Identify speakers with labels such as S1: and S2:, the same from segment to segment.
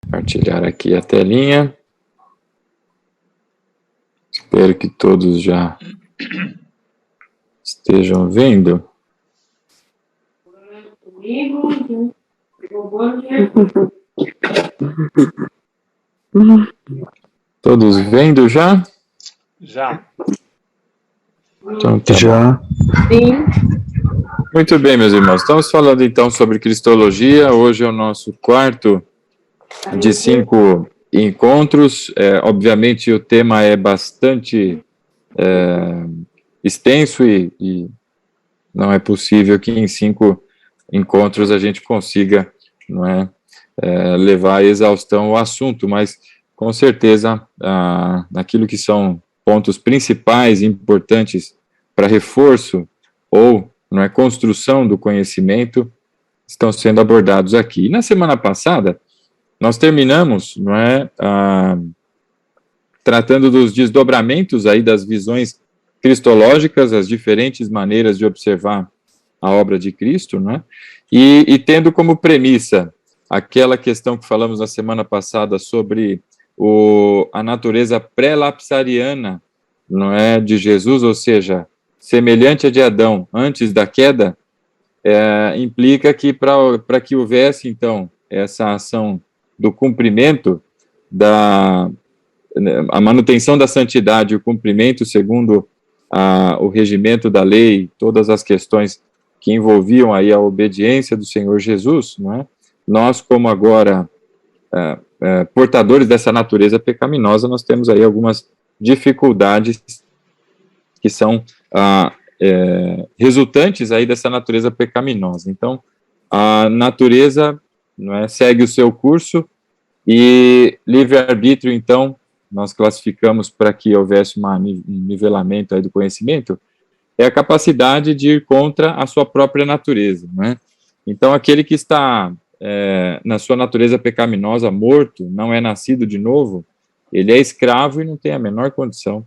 S1: Compartilhar aqui a telinha. Espero que todos já estejam vendo. Todos vendo já?
S2: Já.
S1: Então, tá
S3: Já.
S1: bom. Muito bem, meus irmãos. Estamos falando então sobre Cristologia. Hoje é o nosso quarto de 5 encontros. Obviamente o tema é bastante extenso e não é possível que em 5 encontros a gente consiga, não é, levar à exaustão o assunto, mas com certeza naquilo que são pontos principais importantes para reforço ou, não é, construção do conhecimento estão sendo abordados aqui. E na semana passada nós terminamos, não é, tratando dos desdobramentos aí das visões cristológicas, as diferentes maneiras de observar a obra de Cristo, né? E tendo como premissa aquela questão que falamos na semana passada sobre a natureza pré-lapsariana, não é, de Jesus, ou seja, semelhante a de Adão antes da queda, implica que para que houvesse, então, essa ação do cumprimento a manutenção da santidade, o cumprimento segundo o regimento da lei, todas as questões que envolviam aí a obediência do Senhor Jesus, não é? Nós, como agora portadores dessa natureza pecaminosa, nós temos aí algumas dificuldades que são resultantes aí dessa natureza pecaminosa. Então, a natureza, não é, segue o seu curso e livre-arbítrio, então, nós classificamos para que houvesse um nivelamento aí do conhecimento, é a capacidade de ir contra a sua própria natureza, né? Então, aquele que está na sua natureza pecaminosa, morto, não é nascido de novo, ele é escravo e não tem a menor condição,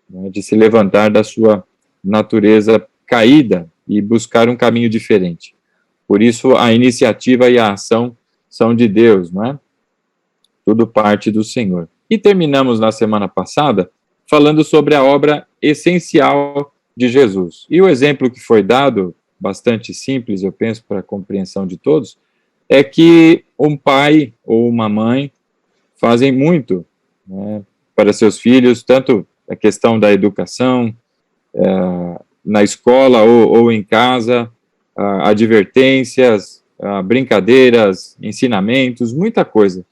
S1: né, de se levantar da sua natureza caída e buscar um caminho diferente. Por isso, a iniciativa e a ação são de Deus, não é? Tudo parte do Senhor. E terminamos na semana passada falando sobre a obra essencial de Jesus. E o exemplo que foi dado, bastante simples, eu penso, para a compreensão de todos, é que um pai ou uma mãe fazem muito, né, para seus filhos, tanto a questão da educação, na escola ou em casa, advertências, brincadeiras, ensinamentos, muita coisa.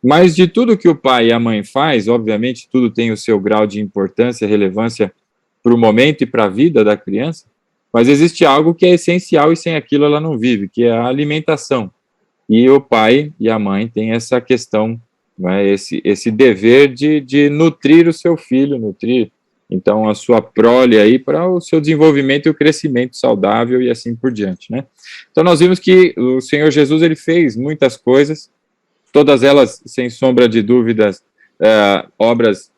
S1: Mas de tudo que o pai e a mãe faz, obviamente, tudo tem o seu grau de importância, relevância para o momento e para a vida da criança, mas existe algo que é essencial e sem aquilo ela não vive, que é a alimentação. E o pai e a mãe têm essa questão, né, esse dever de nutrir o seu filho, nutrir, então, a sua prole aí para o seu desenvolvimento e o crescimento saudável e assim por diante, né? Então, nós vimos que o Senhor Jesus, ele fez muitas coisas, todas elas, sem sombra de dúvidas, obras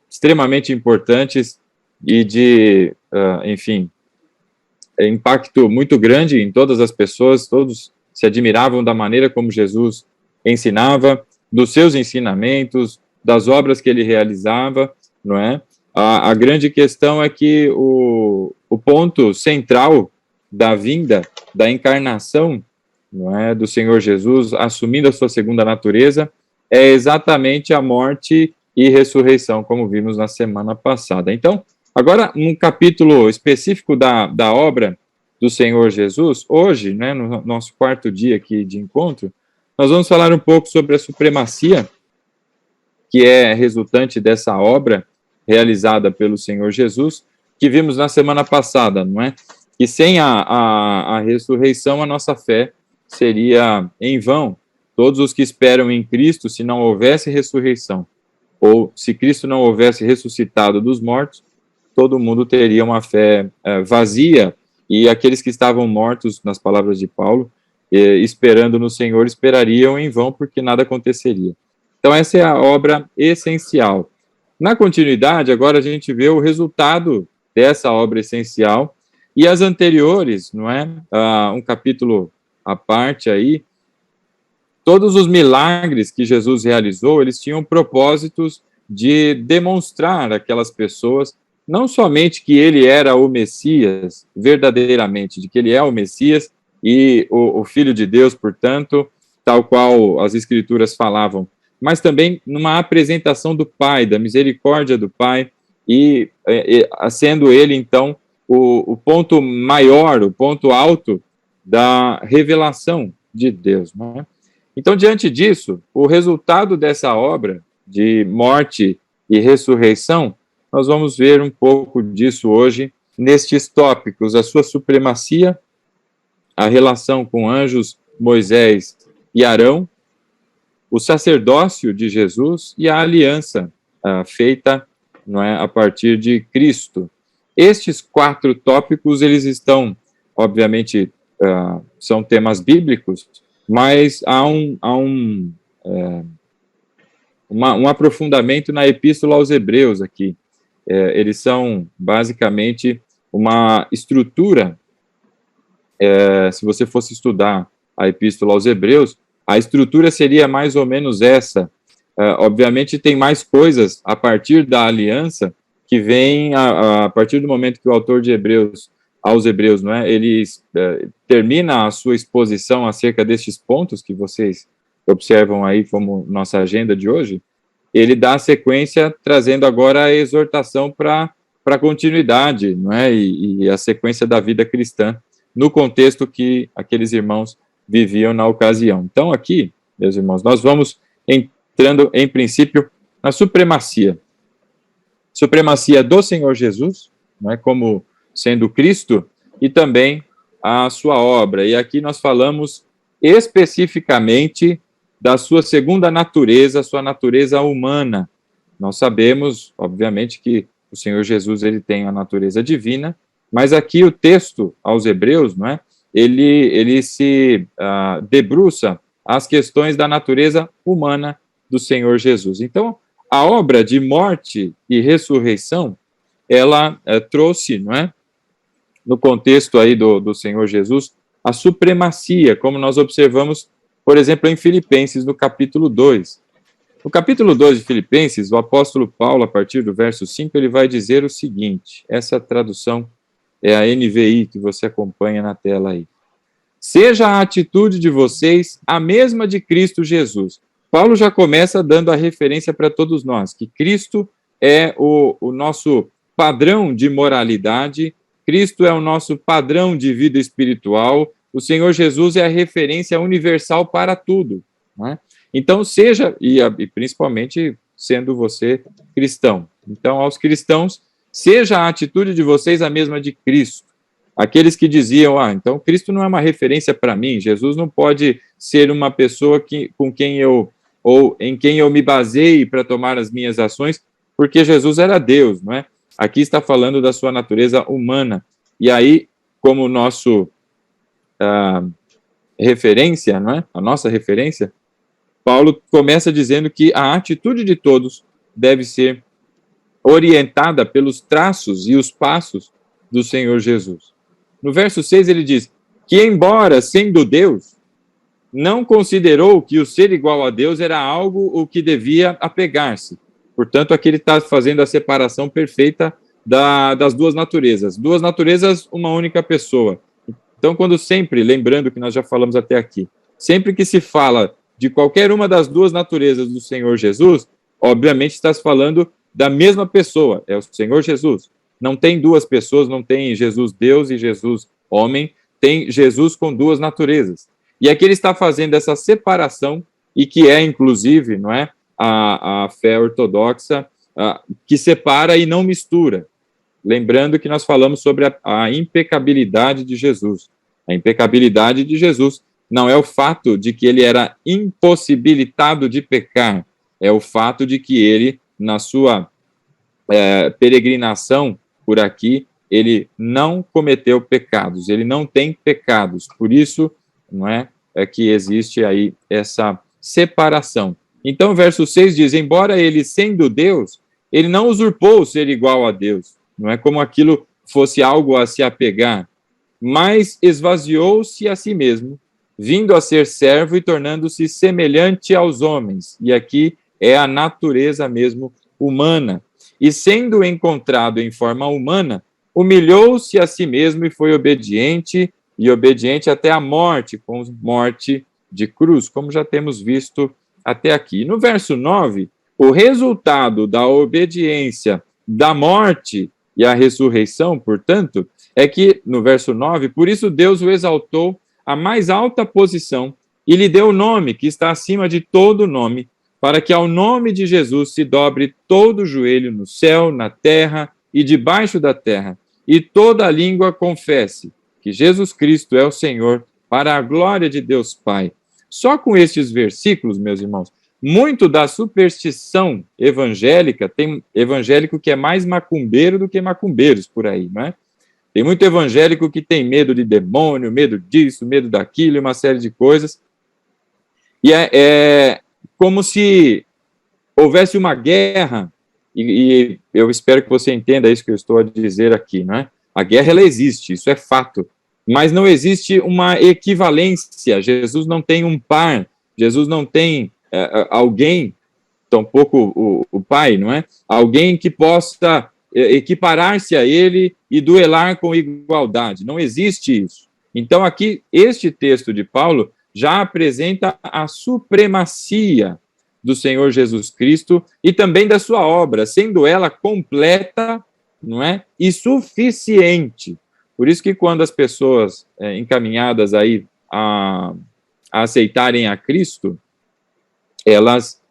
S1: extremamente importantes e de, enfim, impacto muito grande em todas as pessoas, todos se admiravam da maneira como Jesus ensinava, dos seus ensinamentos, das obras que ele realizava, não é? A grande questão é que o ponto central da vinda, da encarnação, não é, do Senhor Jesus, assumindo a sua segunda natureza, é exatamente a morte e ressurreição, como vimos na semana passada. Então, agora, um capítulo específico da obra do Senhor Jesus, hoje, né, no nosso quarto dia aqui de encontro, nós vamos falar um pouco sobre a supremacia, que é resultante dessa obra realizada pelo Senhor Jesus, que vimos na semana passada, não é? E sem a ressurreição, a nossa fé seria em vão. Todos os que esperam em Cristo, se não houvesse ressurreição, ou se Cristo não houvesse ressuscitado dos mortos, todo mundo teria uma fé vazia, e aqueles que estavam mortos, nas palavras de Paulo, esperando no Senhor, esperariam em vão, porque nada aconteceria. Então, essa é a obra essencial. Na continuidade, agora a gente vê o resultado dessa obra essencial, e as anteriores, não é? Um capítulo à parte aí, todos os milagres que Jesus realizou, eles tinham propósitos de demonstrar àquelas pessoas, não somente que ele era o Messias, verdadeiramente, de que ele é o Messias e o Filho de Deus, portanto, tal qual as Escrituras falavam, mas também numa apresentação do Pai, da misericórdia do Pai, e sendo ele, então, o ponto maior, o ponto alto da revelação de Deus, não é? Então, diante disso, o resultado dessa obra de morte e ressurreição, nós vamos ver um pouco disso hoje nestes tópicos: a sua supremacia, a relação com anjos, Moisés e Arão, o sacerdócio de Jesus e a aliança feita, não é, a partir de Cristo. Estes 4 tópicos, eles estão, obviamente, são temas bíblicos, mas há um aprofundamento na Epístola aos Hebreus aqui. Eles são, basicamente, uma estrutura. Se você fosse estudar a Epístola aos Hebreus, a estrutura seria mais ou menos essa. Obviamente, tem mais coisas a partir da aliança que vem a partir do momento que o autor de Hebreus, aos Hebreus, não é? Ele termina a sua exposição acerca destes pontos que vocês observam aí como nossa agenda de hoje. Ele dá a sequência, trazendo agora a exortação para a continuidade, não é? E a sequência da vida cristã, no contexto que aqueles irmãos viviam na ocasião. Então, aqui, meus irmãos, nós vamos entrando, em princípio, na supremacia. Supremacia do Senhor Jesus, não é? Como sendo Cristo, e também a sua obra. E aqui nós falamos especificamente da sua segunda natureza, sua natureza humana. Nós sabemos, obviamente, que o Senhor Jesus ele tem a natureza divina, mas aqui o texto aos Hebreus, não é? Ele se debruça as questões da natureza humana do Senhor Jesus. Então, a obra de morte e ressurreição, ela trouxe, não é? No contexto aí do Senhor Jesus, a supremacia, como nós observamos, por exemplo, em Filipenses, no capítulo 2. No capítulo 2 de Filipenses, o apóstolo Paulo, a partir do verso 5, ele vai dizer o seguinte, essa tradução é a NVI que você acompanha na tela aí. Seja a atitude de vocês a mesma de Cristo Jesus. Paulo já começa dando a referência para todos nós, que Cristo é o nosso padrão de moralidade, Cristo é o nosso padrão de vida espiritual, o Senhor Jesus é a referência universal para tudo, não é? Então, seja, e principalmente sendo você cristão. Então, aos cristãos, seja a atitude de vocês a mesma de Cristo. Aqueles que diziam, então Cristo não é uma referência para mim, Jesus não pode ser uma pessoa com quem eu, ou em quem eu me baseie para tomar as minhas ações, porque Jesus era Deus, não é? Aqui está falando da sua natureza humana. E aí, como nosso referência, não é? A nossa referência, Paulo começa dizendo que a atitude de todos deve ser orientada pelos traços e os passos do Senhor Jesus. No verso 6 ele diz que, embora sendo Deus, não considerou que o ser igual a Deus era algo o que devia apegar-se. Portanto, aqui ele está fazendo a separação perfeita das duas naturezas. Duas naturezas, uma única pessoa. Então, quando sempre, lembrando que nós já falamos até aqui, sempre que se fala de qualquer uma das duas naturezas do Senhor Jesus, obviamente está se falando da mesma pessoa, é o Senhor Jesus. Não tem duas pessoas, não tem Jesus Deus e Jesus homem, tem Jesus com duas naturezas. E aqui ele está fazendo essa separação, e que é, inclusive, não é, a fé ortodoxa, que separa e não mistura. Lembrando que nós falamos sobre a impecabilidade de Jesus. A impecabilidade de Jesus não é o fato de que ele era impossibilitado de pecar, é o fato de que ele, na sua peregrinação por aqui, ele não cometeu pecados, ele não tem pecados. Por isso, não é que existe aí essa separação. Então, o verso 6 diz, embora ele sendo Deus, ele não usurpou o ser igual a Deus, não é como aquilo fosse algo a se apegar, mas esvaziou-se a si mesmo, vindo a ser servo e tornando-se semelhante aos homens. E aqui é a natureza mesmo humana. E sendo encontrado em forma humana, humilhou-se a si mesmo e foi obediente, e obediente até a morte, com morte de cruz, como já temos visto até aqui. No verso 9, o resultado da obediência, da morte e a ressurreição, portanto, é que, no verso 9, por isso Deus o exaltou à mais alta posição e lhe deu o nome que está acima de todo nome, para que ao nome de Jesus se dobre todo o joelho no céu, na terra e debaixo da terra, e toda a língua confesse que Jesus Cristo é o Senhor, para a glória de Deus Pai. Só com estes versículos, meus irmãos, muito da superstição evangélica, tem evangélico que é mais macumbeiro do que macumbeiros por aí, não é? Tem muito evangélico que tem medo de demônio, medo disso, medo daquilo, e uma série de coisas. E é como se houvesse uma guerra, e eu espero que você entenda isso que eu estou a dizer aqui, não é? A guerra, ela existe, isso é fato, mas não existe uma equivalência. Jesus não tem um par, Jesus não tem alguém, tampouco o Pai, não é? Alguém que possa equiparar-se a ele e duelar com igualdade. Não existe isso. Então, aqui, este texto de Paulo já apresenta a supremacia do Senhor Jesus Cristo e também da sua obra, sendo ela completa, não é? E suficiente. Por isso que quando as pessoas encaminhadas aí a aceitarem a Cristo, elas,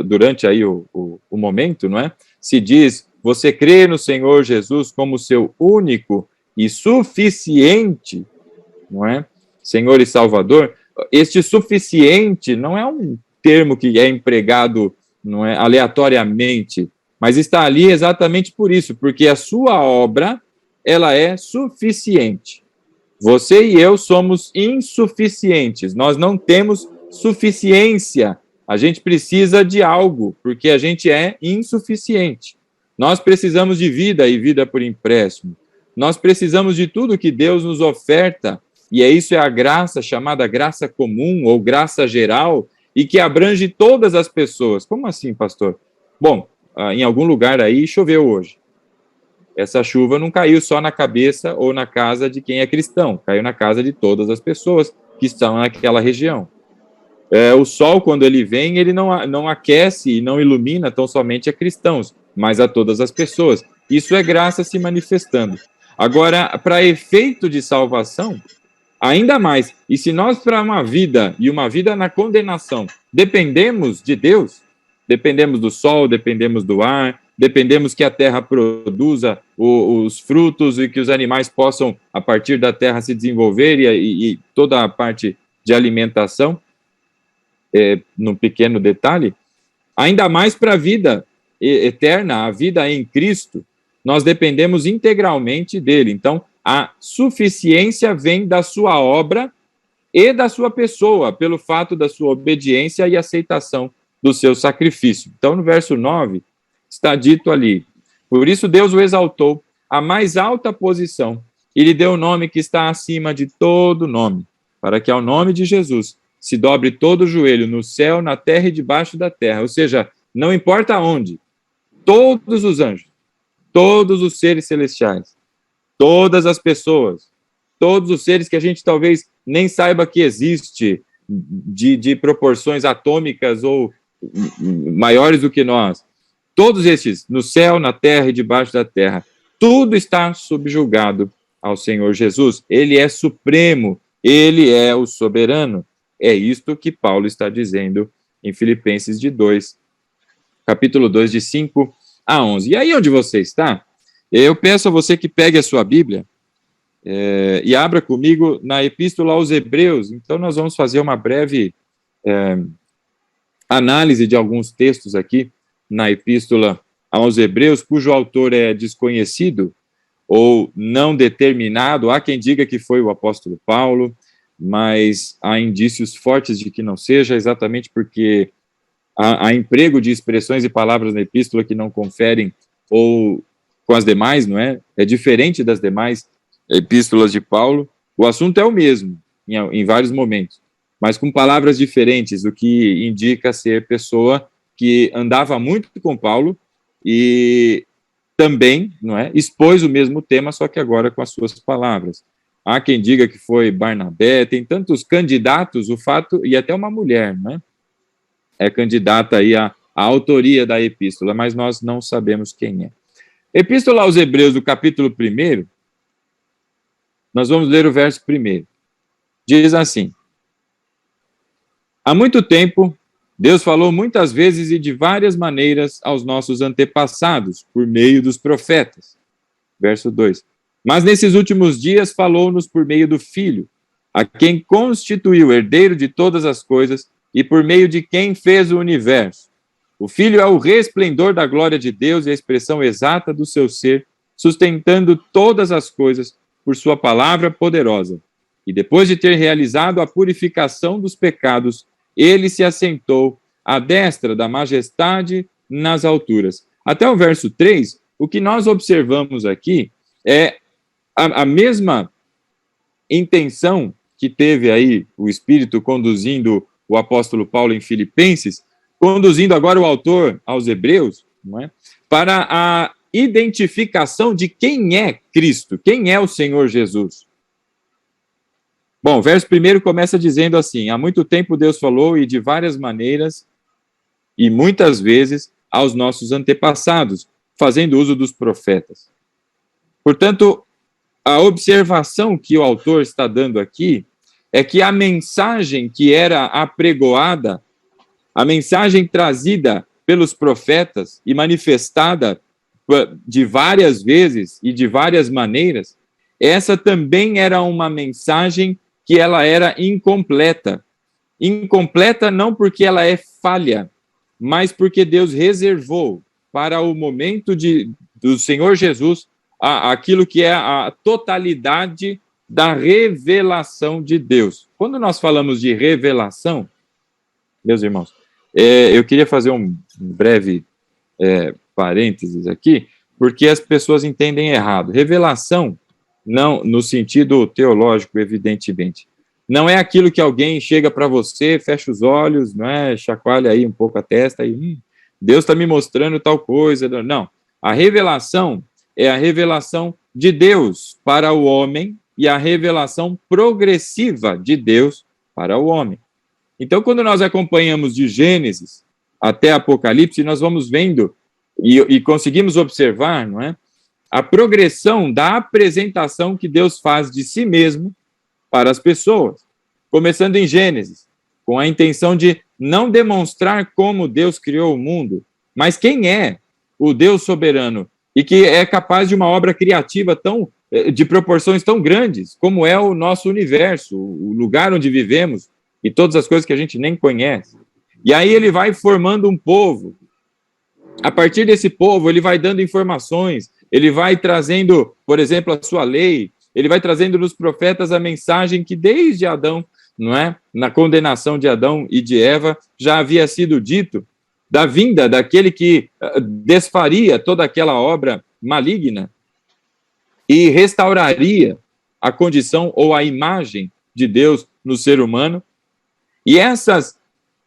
S1: durante aí o momento, não é? Se diz, você crê no Senhor Jesus como seu único e suficiente, não é? Senhor e Salvador. Este suficiente não é um termo que é empregado, não é, aleatoriamente, mas está ali exatamente por isso, porque a sua obra, ela é suficiente. Você e eu somos insuficientes, nós não temos suficiência, a gente precisa de algo, porque a gente é insuficiente. Nós precisamos de vida e vida por empréstimo. Nós precisamos de tudo que Deus nos oferta, e isso é a graça chamada graça comum ou graça geral, e que abrange todas as pessoas. Como assim, pastor? Bom, em algum lugar aí choveu hoje. Essa chuva não caiu só na cabeça ou na casa de quem é cristão, caiu na casa de todas as pessoas que estão naquela região. O sol, quando ele vem, ele não aquece e não ilumina tão somente a cristãos, mas a todas as pessoas. Isso é graça se manifestando. Agora, para efeito de salvação, ainda mais. E se nós, para uma vida, e uma vida na condenação, dependemos de Deus, dependemos do sol, dependemos do ar, dependemos que a terra produza os frutos e que os animais possam, a partir da terra, se desenvolver e toda a parte de alimentação, num pequeno detalhe, ainda mais para a vida eterna, a vida em Cristo, nós dependemos integralmente dele. Então, a suficiência vem da sua obra e da sua pessoa, pelo fato da sua obediência e aceitação do seu sacrifício. Então, no verso 9, está dito ali, por isso Deus o exaltou à mais alta posição e lhe deu o nome que está acima de todo nome, para que ao nome de Jesus se dobre todo o joelho no céu, na terra e debaixo da terra. Ou seja, não importa onde, todos os anjos, todos os seres celestiais, todas as pessoas, todos os seres que a gente talvez nem saiba que existe, de proporções atômicas ou maiores do que nós, todos estes, no céu, na terra e debaixo da terra, tudo está subjugado ao Senhor Jesus. Ele é supremo, ele é o soberano. É isto que Paulo está dizendo em Filipenses de 2, capítulo 2, de 5 a 11. E aí onde você está, eu peço a você que pegue a sua Bíblia e abra comigo na Epístola aos Hebreus. Então nós vamos fazer uma breve análise de alguns textos aqui na Epístola aos Hebreus, cujo autor é desconhecido ou não determinado. Há quem diga que foi o apóstolo Paulo, mas há indícios fortes de que não seja, exatamente porque há emprego de expressões e palavras na epístola que não conferem ou com as demais, não é? É diferente das demais epístolas de Paulo. O assunto é o mesmo, em vários momentos, mas com palavras diferentes, o que indica ser pessoa que andava muito com Paulo e também, não é, expôs o mesmo tema, só que agora com as suas palavras. Há quem diga que foi Barnabé, tem tantos candidatos, o fato, e até uma mulher, não é candidata aí à autoria da epístola, mas nós não sabemos quem é. Epístola aos Hebreus, do capítulo 1, nós vamos ler o verso 1. Diz assim: há muito tempo, Deus falou muitas vezes e de várias maneiras aos nossos antepassados, por meio dos profetas. Verso 2. Mas nesses últimos dias falou-nos por meio do Filho, a quem constituiu herdeiro de todas as coisas e por meio de quem fez o universo. O Filho é o resplendor da glória de Deus e a expressão exata do seu ser, sustentando todas as coisas por sua palavra poderosa. E depois de ter realizado a purificação dos pecados, ele se assentou à destra da majestade nas alturas. Até o verso 3, o que nós observamos aqui é a mesma intenção que teve aí o Espírito conduzindo o apóstolo Paulo em Filipenses, conduzindo agora o autor aos Hebreus, não é? Para a identificação de quem é Cristo, quem é o Senhor Jesus. Bom, o verso 1 começa dizendo assim: há muito tempo Deus falou e de várias maneiras e muitas vezes aos nossos antepassados, fazendo uso dos profetas. Portanto, a observação que o autor está dando aqui é que a mensagem que era apregoada, a mensagem trazida pelos profetas e manifestada de várias vezes e de várias maneiras, essa também era uma mensagem que ela era incompleta. Incompleta não porque ela é falha, mas porque Deus reservou para o momento do Senhor Jesus aquilo que é a totalidade da revelação de Deus. Quando nós falamos de revelação, meus irmãos, eu queria fazer um breve parênteses aqui, porque as pessoas entendem errado. Revelação, não no sentido teológico, evidentemente, não é aquilo que alguém chega para você, fecha os olhos, não é, chacoalha aí um pouco a testa e Deus está me mostrando tal coisa. Não, a revelação é a revelação de Deus para o homem e a revelação progressiva de Deus para o homem. Então, quando nós acompanhamos de Gênesis até Apocalipse, nós vamos vendo e conseguimos observar, não é, a progressão da apresentação que Deus faz de si mesmo para as pessoas. Começando em Gênesis, com a intenção de não demonstrar como Deus criou o mundo, mas quem é o Deus soberano e que é capaz de uma obra criativa de proporções tão grandes, como é o nosso universo, o lugar onde vivemos e todas as coisas que a gente nem conhece. E aí ele vai formando um povo. A partir desse povo, ele vai dando informações, ele vai trazendo, por exemplo, a sua lei, ele vai trazendo nos profetas a mensagem que desde Adão, não é? Na condenação de Adão e de Eva, já havia sido dito da vinda daquele que desfaria toda aquela obra maligna e restauraria a condição ou a imagem de Deus no ser humano. E essas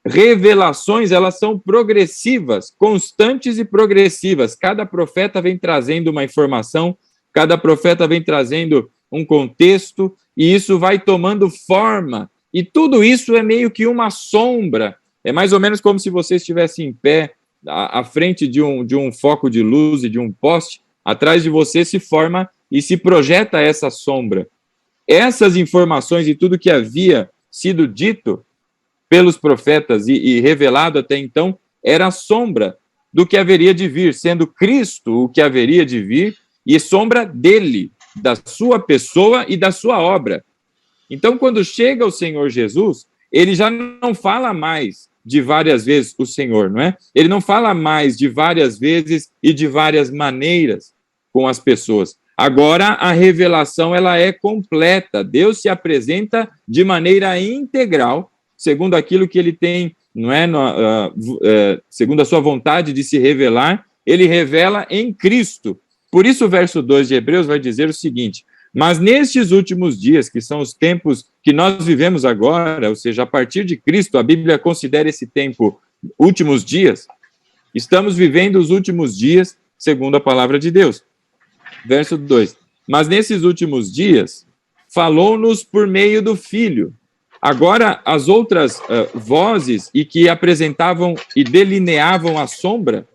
S1: revelações, elas são progressivas, constantes e progressivas. Cada profeta vem trazendo uma informação, cada profeta vem trazendo um contexto, e isso vai tomando forma. E tudo isso é meio que uma sombra. É mais ou menos como se você estivesse em pé à frente de um foco de luz e de um poste. Atrás de você se forma e se projeta essa sombra. Essas informações e tudo que havia sido dito pelos profetas e revelado até então, era a sombra do que haveria de vir, sendo Cristo o que haveria de vir, e sombra dele, da sua pessoa e da sua obra. Então, quando chega o Senhor Jesus, ele já não fala mais de várias vezes o Senhor, não é? Ele não fala mais de várias vezes e de várias maneiras com as pessoas. Agora, a revelação ela é completa. Deus se apresenta de maneira integral, segundo aquilo que ele tem, não é, segundo a sua vontade de se revelar, ele revela em Cristo. Por isso o verso 2 de Hebreus vai dizer o seguinte: Mas nestes últimos dias, que são os tempos que nós vivemos agora, ou seja, a partir de Cristo, a Bíblia considera esse tempo últimos dias, estamos vivendo os últimos dias segundo a palavra de Deus. Verso 2. Mas nesses últimos dias, falou-nos por meio do Filho. Agora, as outras vozes e que apresentavam e delineavam a sombra,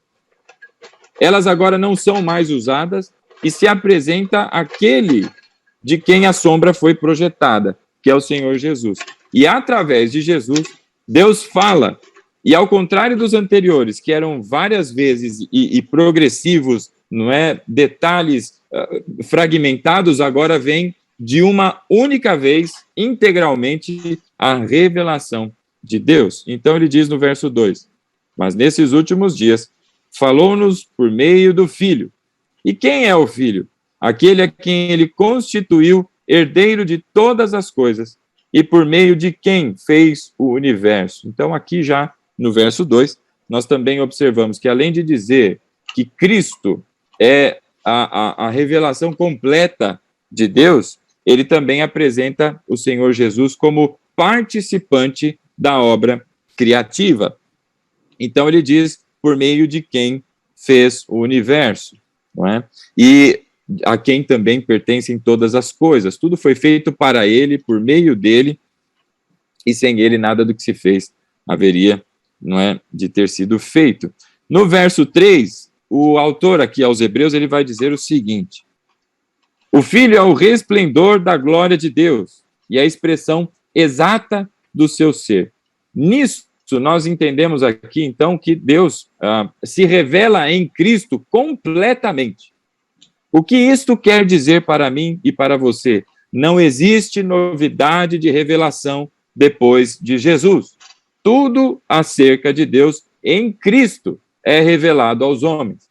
S1: elas agora não são mais usadas e se apresenta aquele de quem a sombra foi projetada, que é o Senhor Jesus. E através de Jesus, Deus fala. E ao contrário dos anteriores, que eram várias vezes e progressivos, não é, detalhes fragmentados, agora vem de uma única vez, integralmente, a revelação de Deus. Então ele diz no verso 2, mas nesses últimos dias, falou-nos por meio do Filho. E quem é o Filho? Aquele a quem ele constituiu herdeiro de todas as coisas e por meio de quem fez o universo. Então aqui já no verso 2, nós também observamos que além de dizer que Cristo é a revelação completa de Deus, ele também apresenta o Senhor Jesus como participante da obra criativa. Então ele diz por meio de quem fez o universo, não é? E a quem também pertencem todas as coisas. Tudo foi feito para ele, por meio dele, e sem ele nada do que se fez haveria, não é, de ter sido feito. No verso 3, o autor aqui aos Hebreus, ele vai dizer o seguinte: o Filho é o resplendor da glória de Deus e a expressão exata do seu ser. Nisso, nós entendemos aqui, então, que Deus se revela em Cristo completamente. O que isto quer dizer para mim e para você? Não existe novidade de revelação depois de Jesus. Tudo acerca de Deus em Cristo é revelado aos homens.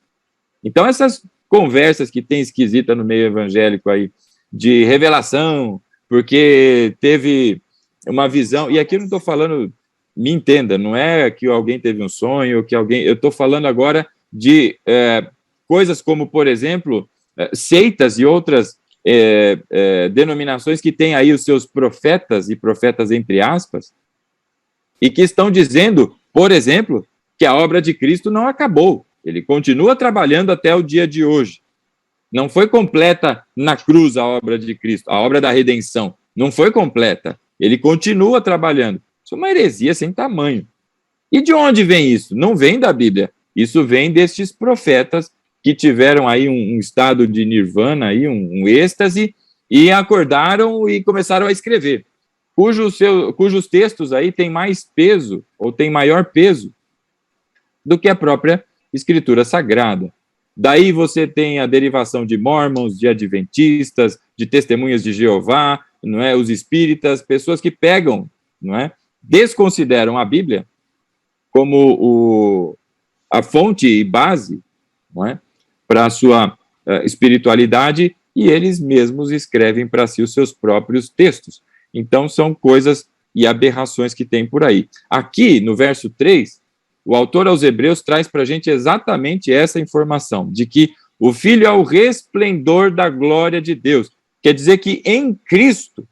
S1: Então, essas conversas que tem esquisita no meio evangélico aí, de revelação, porque teve uma visão, e aqui eu não estou falando, me entenda, não é que alguém teve um sonho, que alguém, eu estou falando agora de coisas como, por exemplo, seitas e outras denominações que têm aí os seus profetas, e profetas entre aspas, e que estão dizendo, por exemplo, que a obra de Cristo não acabou. Ele continua trabalhando até o dia de hoje. Não foi completa na cruz a obra de Cristo, a obra da redenção. Não foi completa. Ele continua trabalhando. Isso é uma heresia sem tamanho. E de onde vem isso? Não vem da Bíblia. Isso vem destes profetas que tiveram aí um estado de nirvana, aí, um êxtase, e acordaram e começaram a escrever, cujos textos aí têm mais peso, ou têm maior peso, do que a própria Escritura Sagrada. Daí você tem a derivação de mormons, de adventistas, de testemunhas de Jeová, não é, os espíritas, pessoas que pegam, não é, desconsideram a Bíblia como a fonte e base, não é, para a sua espiritualidade, e eles mesmos escrevem para si os seus próprios textos. Então, são coisas e aberrações que tem por aí. Aqui, no verso 3, o autor aos Hebreus traz para a gente exatamente essa informação, de que o Filho é o resplendor da glória de Deus. Quer dizer que em Cristo,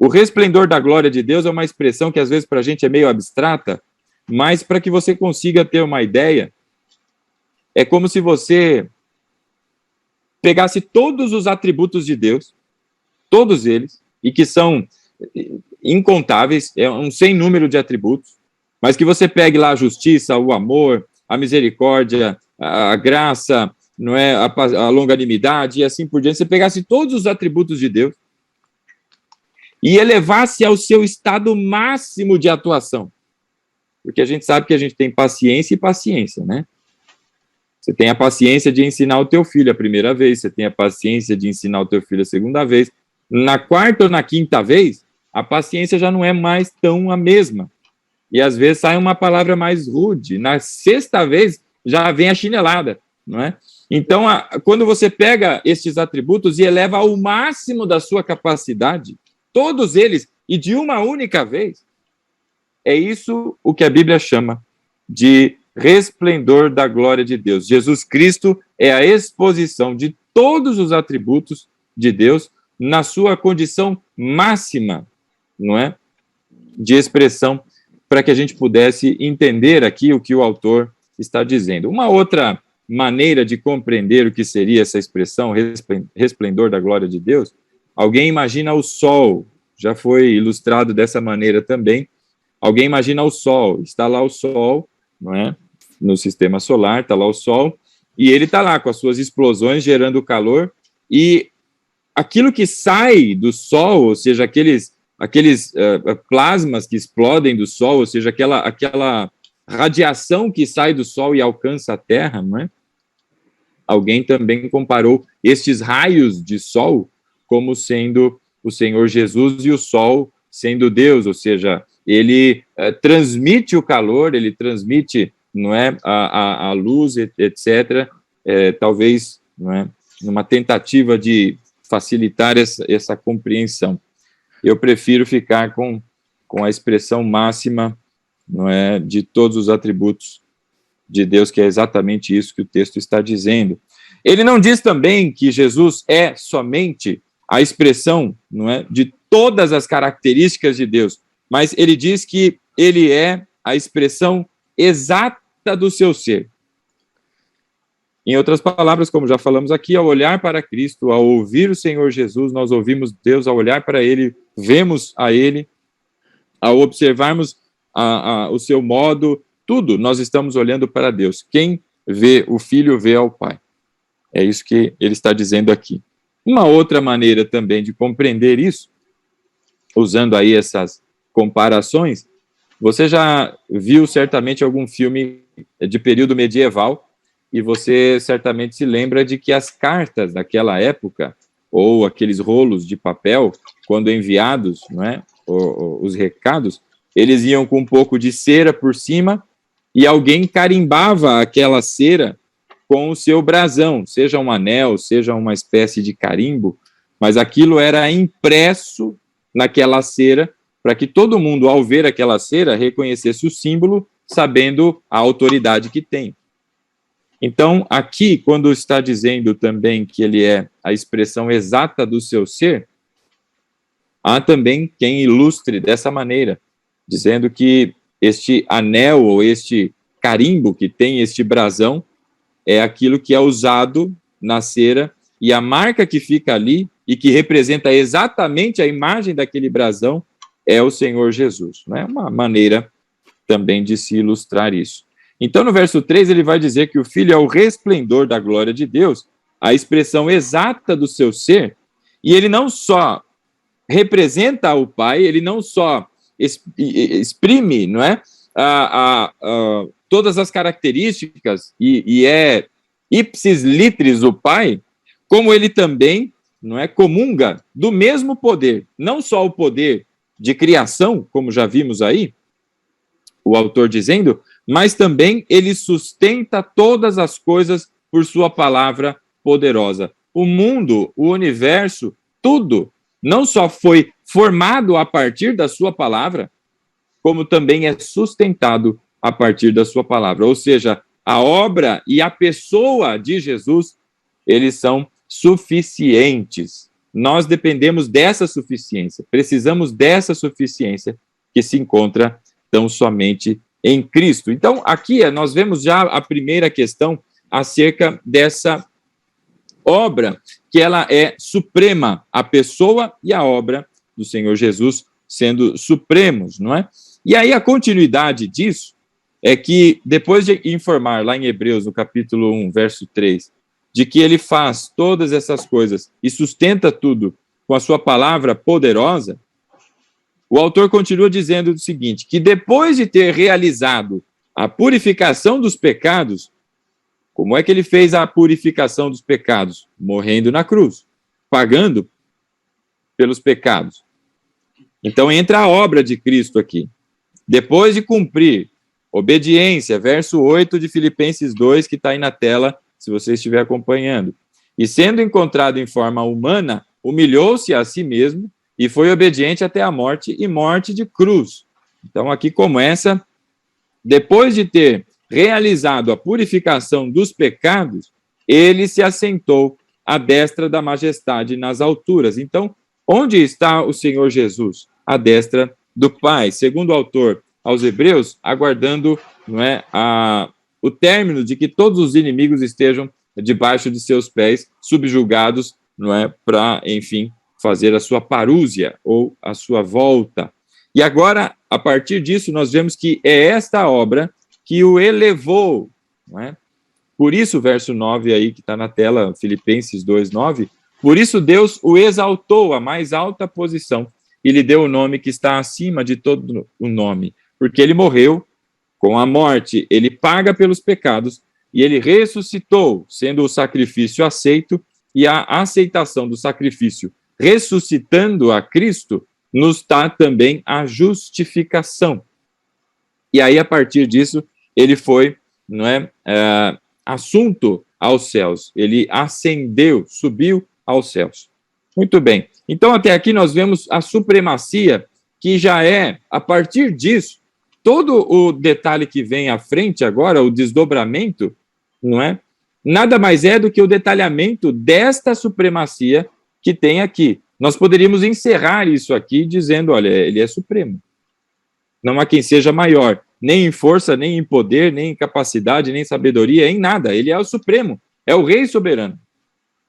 S1: o resplendor da glória de Deus é uma expressão que às vezes para a gente é meio abstrata, mas para que você consiga ter uma ideia, é como se você pegasse todos os atributos de Deus, todos eles, e que são incontáveis, é um sem número de atributos, mas que você pegue lá a justiça, o amor, a misericórdia, a graça, não é, a longanimidade e assim por diante, você pegasse todos os atributos de Deus e elevasse ao seu estado máximo de atuação. Porque a gente sabe que a gente tem paciência e paciência, né? Você tem a paciência de ensinar o teu filho a primeira vez, você tem a paciência de ensinar o teu filho a segunda vez. Na quarta ou na quinta vez, a paciência já não é mais tão a mesma. E às vezes sai uma palavra mais rude. Na sexta vez, já vem a chinelada, não é? Então, quando você pega estes atributos e eleva ao máximo da sua capacidade, todos eles, e de uma única vez, é isso o que a Bíblia chama de resplendor da glória de Deus. Jesus Cristo é a exposição de todos os atributos de Deus na sua condição máxima, não é? De expressão, para que a gente pudesse entender aqui o que o autor está dizendo. Uma outra maneira de compreender o que seria essa expressão, resplendor da glória de Deus, alguém imagina o sol, já foi ilustrado dessa maneira também. Alguém imagina o sol, está lá o sol, não é? No sistema solar, está lá o sol, e ele está lá com as suas explosões gerando calor, e aquilo que sai do sol, ou seja, aqueles plasmas que explodem do sol, ou seja, aquela radiação que sai do sol e alcança a Terra, não é? Alguém também comparou estes raios de sol como sendo o Senhor Jesus e o sol sendo Deus, ou seja, ele transmite o calor, ele transmite, não é, a luz, etc., talvez, não é, numa tentativa de facilitar essa compreensão. Eu prefiro ficar com a expressão máxima, não é, de todos os atributos de Deus, que é exatamente isso que o texto está dizendo. Ele não diz também que Jesus é somente a expressão, não é, de todas as características de Deus, mas ele diz que ele é a expressão exata do seu ser. Em outras palavras, como já falamos aqui, ao olhar para Cristo, ao ouvir o Senhor Jesus, nós ouvimos Deus, ao olhar para Ele, vemos a Ele, ao observarmos o seu modo, tudo, nós estamos olhando para Deus. Quem vê o Filho, vê ao Pai. É isso que ele está dizendo aqui. Uma outra maneira também de compreender isso, usando aí essas comparações, você já viu certamente algum filme de período medieval, e você certamente se lembra de que as cartas daquela época, ou aqueles rolos de papel, quando enviados, não é, os recados, eles iam com um pouco de cera por cima, e alguém carimbava aquela cera com o seu brasão, seja um anel, seja uma espécie de carimbo, mas aquilo era impresso naquela cera, para que todo mundo, ao ver aquela cera, reconhecesse o símbolo, sabendo a autoridade que tem. Então, aqui, quando está dizendo também que ele é a expressão exata do seu ser, há também quem ilustre dessa maneira, dizendo que este anel ou este carimbo que tem este brasão é aquilo que é usado na cera, e a marca que fica ali e que representa exatamente a imagem daquele brasão é o Senhor Jesus. Não é uma maneira também de se ilustrar isso. Então, no verso 3, ele vai dizer que o Filho é o resplendor da glória de Deus, a expressão exata do seu ser, e ele não só representa o Pai, ele não só exprime, não é, todas as características e é ipsis litteris o Pai, como ele também, não é, comunga do mesmo poder, não só o poder de criação, como já vimos aí, o autor dizendo, mas também ele sustenta todas as coisas por sua palavra poderosa. O mundo, o universo, tudo, não só foi formado a partir da sua palavra, como também é sustentado a partir da sua palavra. Ou seja, a obra e a pessoa de Jesus, eles são suficientes. Nós dependemos dessa suficiência, precisamos dessa suficiência que se encontra tão somente em Cristo. Então, aqui nós vemos já a primeira questão acerca dessa obra, que ela é suprema, a pessoa e a obra do Senhor Jesus sendo supremos, não é? E aí a continuidade disso é que, depois de informar lá em Hebreus, no capítulo 1, verso 3, de que ele faz todas essas coisas e sustenta tudo com a sua palavra poderosa, o autor continua dizendo o seguinte, que depois de ter realizado a purificação dos pecados, como é que ele fez a purificação dos pecados? Morrendo na cruz, pagando pelos pecados. Então entra a obra de Cristo aqui. Depois de cumprir obediência, verso 8 de Filipenses 2, que está aí na tela, se você estiver acompanhando. E sendo encontrado em forma humana, humilhou-se a si mesmo, e foi obediente até a morte, e morte de cruz. Então, aqui começa, depois de ter realizado a purificação dos pecados, ele se assentou à destra da majestade nas alturas. Então, onde está o Senhor Jesus? À destra do Pai. Segundo o autor aos Hebreus, aguardando, não é, o término de que todos os inimigos estejam debaixo de seus pés, subjugados, não é, para, enfim, fazer a sua parúzia ou a sua volta. E agora, a partir disso, nós vemos que é esta obra que o elevou, não é? Por isso, verso 9 aí, que está na tela, Filipenses 2:9, por isso Deus o exaltou à mais alta posição e lhe deu o nome que está acima de todo o nome, porque ele morreu, com a morte ele paga pelos pecados, e ele ressuscitou, sendo o sacrifício aceito, e a aceitação do sacrifício ressuscitando a Cristo, nos dá também a justificação. E aí, a partir disso, ele foi, não é, assunto aos céus. Ele ascendeu, subiu aos céus. Muito bem. Então, até aqui nós vemos a supremacia, que já é, a partir disso, todo o detalhe que vem à frente agora, o desdobramento, não é? Nada mais é do que o detalhamento desta supremacia que tem aqui. Nós poderíamos encerrar isso aqui dizendo, olha, ele é supremo. Não há quem seja maior, nem em força, nem em poder, nem em capacidade, nem em sabedoria, em nada. Ele é o supremo, é o rei soberano,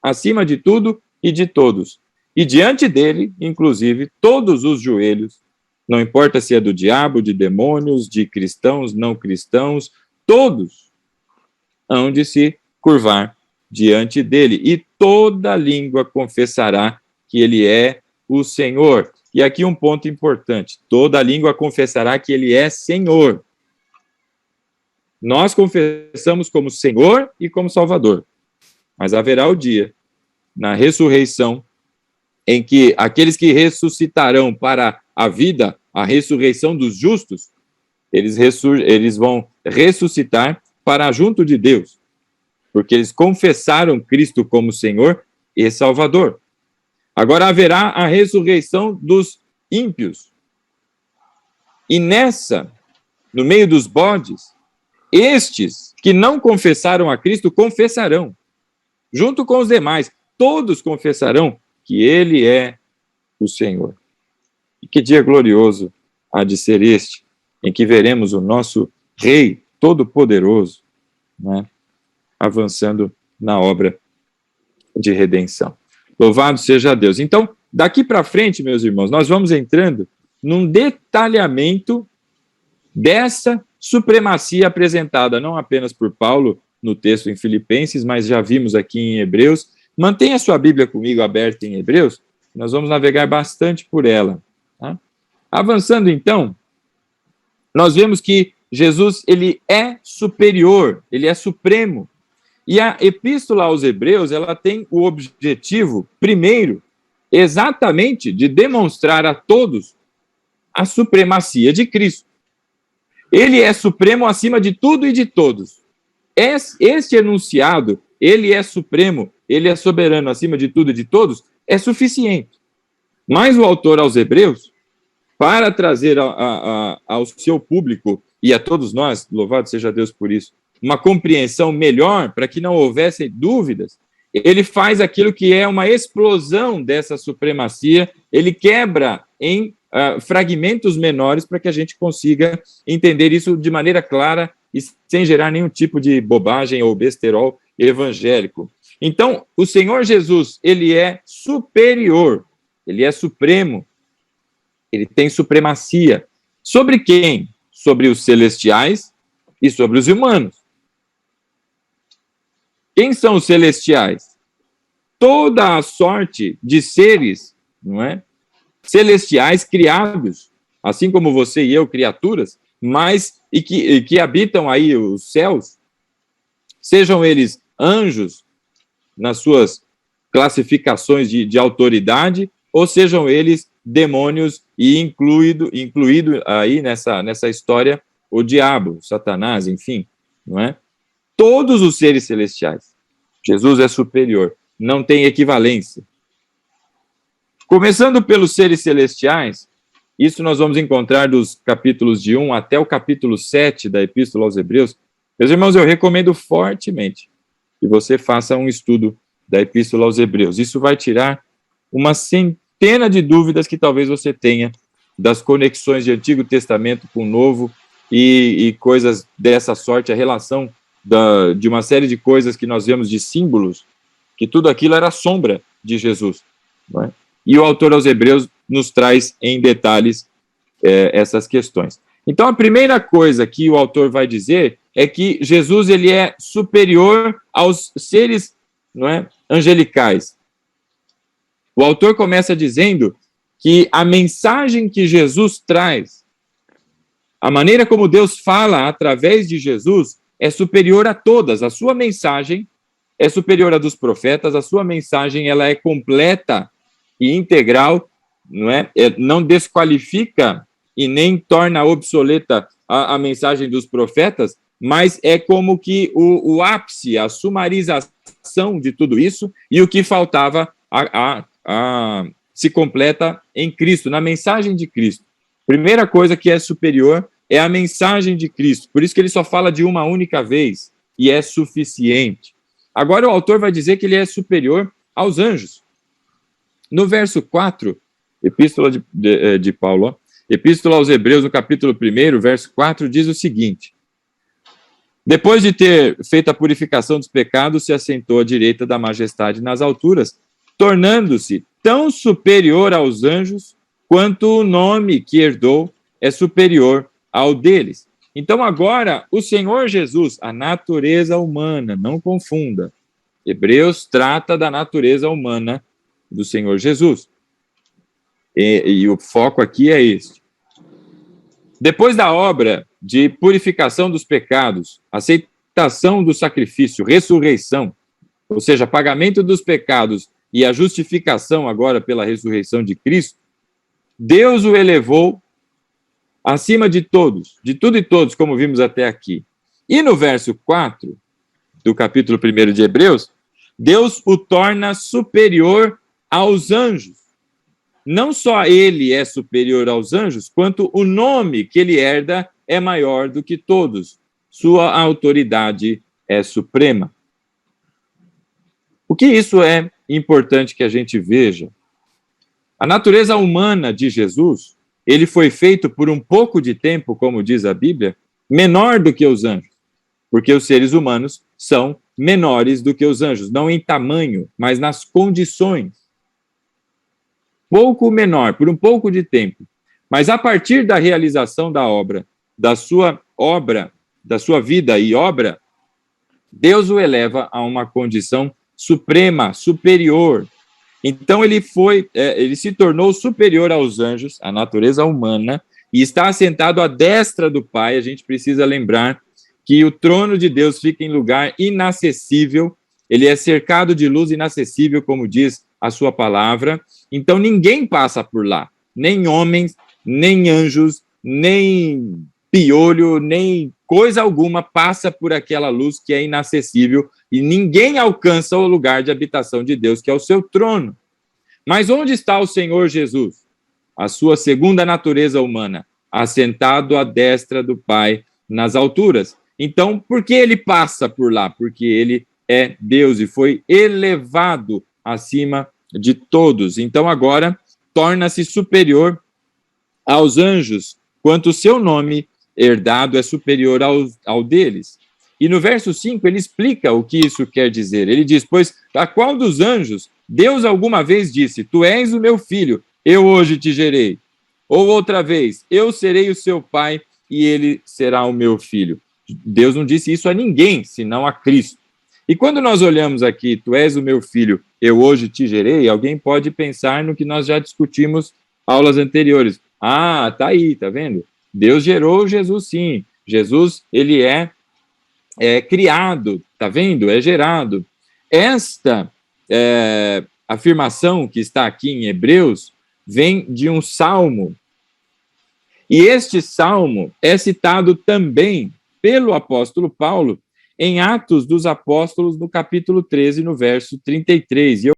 S1: acima de tudo e de todos. E diante dele, inclusive, todos os joelhos, não importa se é do diabo, de demônios, de cristãos, não cristãos, todos hão de se curvar diante dele, e toda língua confessará que ele é o Senhor. E aqui um ponto importante, toda língua confessará que ele é Senhor. Nós confessamos como Senhor e como Salvador, mas haverá o dia, na ressurreição, em que aqueles que ressuscitarão para a vida, a ressurreição dos justos, eles vão ressuscitar para junto de Deus, porque eles confessaram Cristo como Senhor e Salvador. Agora haverá a ressurreição dos ímpios. E nessa, no meio dos bodes, estes que não confessaram a Cristo confessarão, junto com os demais, todos confessarão que ele é o Senhor. E que dia glorioso há de ser este, em que veremos o nosso Rei Todo-Poderoso, né, avançando na obra de redenção. Louvado seja Deus. Então, daqui para frente, meus irmãos, nós vamos entrando num detalhamento dessa supremacia apresentada não apenas por Paulo no texto em Filipenses, mas já vimos aqui em Hebreus. Mantenha sua Bíblia comigo aberta em Hebreus, nós vamos navegar bastante por ela. Tá? Avançando então, nós vemos que Jesus, ele é superior, ele é supremo. E a Epístola aos Hebreus, ela tem o objetivo, primeiro, exatamente de demonstrar a todos a supremacia de Cristo. Ele é supremo acima de tudo e de todos. Este enunciado, ele é supremo, ele é soberano acima de tudo e de todos, é suficiente. Mas o autor aos Hebreus, para trazer ao seu público e a todos nós, louvado seja Deus por isso, uma compreensão melhor, para que não houvesse dúvidas, ele faz aquilo que é uma explosão dessa supremacia, ele quebra em fragmentos menores para que a gente consiga entender isso de maneira clara e sem gerar nenhum tipo de bobagem ou besterol evangélico. Então, o Senhor Jesus, ele é superior, ele é supremo, ele tem supremacia. Sobre quem? Sobre os celestiais e sobre os humanos. Quem são os celestiais? Toda a sorte de seres, não é? Celestiais criados, assim como você e eu, criaturas, mas e que habitam aí os céus, sejam eles anjos, nas suas classificações de autoridade, ou sejam eles demônios e incluído aí nessa história o diabo, Satanás, enfim, não é? Todos os seres celestiais. Jesus é superior, não tem equivalência. Começando pelos seres celestiais, isso nós vamos encontrar dos capítulos de 1 até o capítulo 7 da Epístola aos Hebreus. Meus irmãos, eu recomendo fortemente que você faça um estudo da Epístola aos Hebreus. Isso vai tirar uma centena de dúvidas que talvez você tenha das conexões de Antigo Testamento com o Novo e coisas dessa sorte, a relação de uma série de coisas que nós vemos de símbolos, que tudo aquilo era sombra de Jesus. Não é? E o autor aos Hebreus nos traz em detalhes essas questões. Então, a primeira coisa que o autor vai dizer é que Jesus ele é superior aos seres, não é, angelicais. O autor começa dizendo que a mensagem que Jesus traz, a maneira como Deus fala através de Jesus, é superior a todas. A sua mensagem é superior à dos profetas, a sua mensagem ela é completa e integral, não é? Não desqualifica e nem torna obsoleta a mensagem dos profetas, mas é como que o ápice, a sumarização de tudo isso, e o que faltava se completa em Cristo, na mensagem de Cristo. Primeira coisa que é superior é a mensagem de Cristo, por isso que ele só fala de uma única vez, e é suficiente. Agora o autor vai dizer que ele é superior aos anjos. No verso 4, Epístola de Paulo, ó, Epístola aos Hebreus, no capítulo 1, verso 4, diz o seguinte: depois de ter feito a purificação dos pecados, se assentou à direita da majestade nas alturas, tornando-se tão superior aos anjos, quanto o nome que herdou é superior ao deles. Então agora, o Senhor Jesus, a natureza humana, não confunda. Hebreus trata da natureza humana do Senhor Jesus. E o foco aqui é este. Depois da obra de purificação dos pecados, aceitação do sacrifício, ressurreição, ou seja, pagamento dos pecados e a justificação agora pela ressurreição de Cristo, Deus o elevou acima de todos, de tudo e todos, como vimos até aqui. E no verso 4 do capítulo 1 de Hebreus, Deus o torna superior aos anjos. Não só ele é superior aos anjos, quanto o nome que ele herda é maior do que todos. Sua autoridade é suprema. O que isso é importante que a gente veja? A natureza humana de Jesus, ele foi feito por um pouco de tempo, como diz a Bíblia, menor do que os anjos, porque os seres humanos são menores do que os anjos, não em tamanho, mas nas condições. Pouco menor, por um pouco de tempo. Mas a partir da realização da obra, da sua vida e obra, Deus o eleva a uma condição suprema, superior. Então ele se tornou superior aos anjos, a natureza humana, e está assentado à destra do Pai. A gente precisa lembrar que o trono de Deus fica em lugar inacessível, ele é cercado de luz inacessível, como diz a sua palavra. Então ninguém passa por lá, nem homens, nem anjos, nem piolho, nem coisa alguma passa por aquela luz que é inacessível, e ninguém alcança o lugar de habitação de Deus, que é o seu trono. Mas onde está o Senhor Jesus? A sua segunda natureza humana, assentado à destra do Pai nas alturas. Então, por que ele passa por lá? Porque ele é Deus e foi elevado acima de todos. Então, agora, torna-se superior aos anjos, quanto o seu nome herdado é superior ao deles. E no verso 5, ele explica o que isso quer dizer. Ele diz, pois, a qual dos anjos Deus alguma vez disse, tu és o meu filho, eu hoje te gerei. Ou outra vez, eu serei o seu pai e ele será o meu filho. Deus não disse isso a ninguém, senão a Cristo. E quando nós olhamos aqui, tu és o meu filho, eu hoje te gerei, alguém pode pensar no que nós já discutimos aulas anteriores. Ah, tá aí, tá vendo? Deus gerou Jesus sim. Jesus, ele é criado, tá vendo? É gerado. Esta afirmação que está aqui em Hebreus vem de um salmo. E este salmo é citado também pelo apóstolo Paulo em Atos dos Apóstolos, no capítulo 13, no verso 33. E eu